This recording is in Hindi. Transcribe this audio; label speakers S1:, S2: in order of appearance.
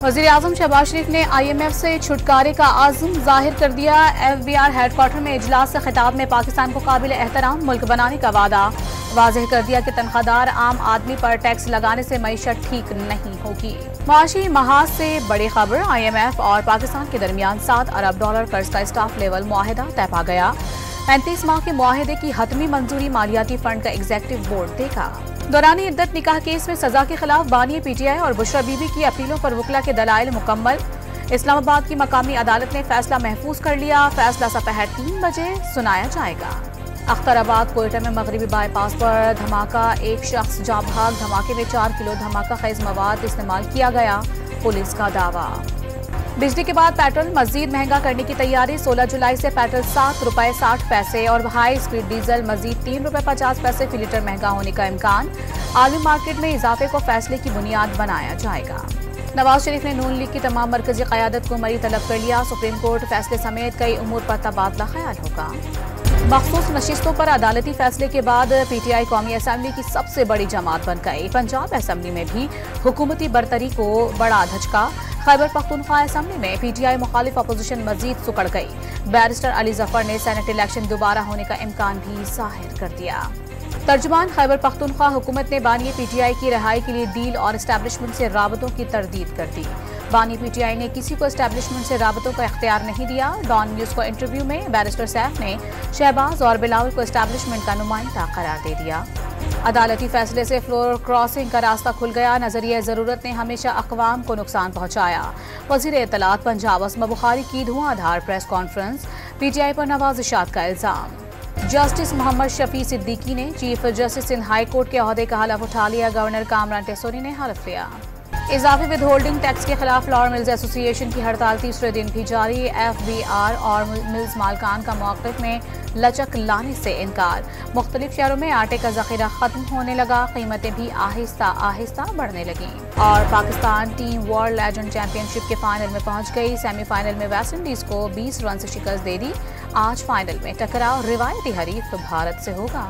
S1: वज़ीर-ए-आज़म शहबाज शरीफ ने IMF से छुटकारे का आज़म जाहिर कर दिया। FBR हेडक्वार्टर में इजलास से खिताब में पाकिस्तान को काबिल एहतराम मुल्क बनाने का वादा वाज़ेह कर दिया कि तनख्वाहदार आम आदमी पर टैक्स लगाने से मईशत ठीक नहीं होगी। माशी महाज से बड़ी खबर, IMF और पाकिस्तान के दरमियान $7 अरब कर्ज का स्टाफ लेवल मुआहिदा तय पा गया। 35 माह के मुआहिदे की हतमी मंजूरी मालियाती फंड का एग्जीक्यूटिव बोर्ड देगा। दौरान इद्दत निकाह केस में सजा के खिलाफ बानी PTI और बुशरा बीबी की अपीलों पर वकला के दलाइल मुकम्मल। इस्लामाबाद की मकामी अदालत ने फैसला महफूज कर लिया। फैसला दोपहर 3 बजे सुनाया जाएगा। अख्तराबाद कोयटा में मगरबी बाईपास पर धमाका, एक शख्स जाँ भाग। धमाके में 4 किलो धमाका खेज मवाद इस्तेमाल किया गया, पुलिस का दावा। बिजली के बाद पेट्रोल मजीद महंगा करने की तैयारी। 16 जुलाई से पेट्रोल ₹7.60 और हाई स्पीड डीजल मजीद ₹3.50 फी लीटर महंगा होने का इम्कान। आलमी मार्केट में इजाफे को फैसले की बुनियाद बनाया जाएगा। नवाज शरीफ ने नून लीग की तमाम मरकजी क़यादत को मरी तलब कर लिया। सुप्रीम कोर्ट फैसले समेत कई उमूर पर तबादला ख्याल होगा। मखसूस नशिस्तों पर अदालती फैसले के बाद PTI कौमी असम्बली की सबसे बड़ी जमात बन गई। पंजाब असम्बली में भी हुकूमती बरतरी को बड़ा धचका। खैबर पख्तूनख्वा असम्बली में PTI मुखालिफ अपोजिशन मजीद सुकड़ गई। बैरिस्टर अली जफर ने सेनेट इलेक्शन दोबारा होने का इम्कान भी जाहिर कर दिया। तर्जुमान खैबर पख्तूनख्वा हुकूमत ने बानी PTI की रिहाई के लिए डील और एस्टैब्लिशमेंट से राबतों की तरदीद कर दी। बानी PTI ने किसी को एस्टैब्लिशमेंट से राबतों का इख्तियार नहीं दिया। डॉन न्यूज़ को इंटरव्यू में बैरिस्टर सैफ ने शहबाज और बिलावल को एस्टैब्लिशमेंट का नुमाइंदा करार दे दिया। अदालती फैसले से फ्लोर क्रॉसिंग का रास्ता खुल गया। नजरिया ज़रूरत ने हमेशा अक़वाम को नुकसान पहुंचाया। वज़ीर इत्तलात पंजाब अस्मा बुखारी की धुआंधार प्रेस कॉन्फ्रेंस। PTI पर नवाजिशात का इल्ज़ाम। जस्टिस मोहम्मद शफी सिद्दीकी ने chief justice Sindh high court के ओहदे का हलफ उठा लिया। गवर्नर कामरान टेसोरी ने हलफ लिया। इजाफी विद होल्डिंग टैक्स के खिलाफ फ्लावर मिल्स एसोसिएशन की हड़ताल तीसरे दिन भी जारी। FBR और मिल्स मालकान का मौक़िफ़ में लचक लाने से इनकार। मुख्तलिफ शहरों में आटे का जखीरा खत्म होने लगा। कीमतें भी आहिस्ता आहिस्ता बढ़ने लगीं। और Pakistan team world legend championship के फाइनल में पहुंच गई। सेमीफाइनल में वेस्ट इंडीज़ को 20 रन से शिकस्त दे दी। आज फाइनल में टकराव रिवायती हरीफ भारत से होगा।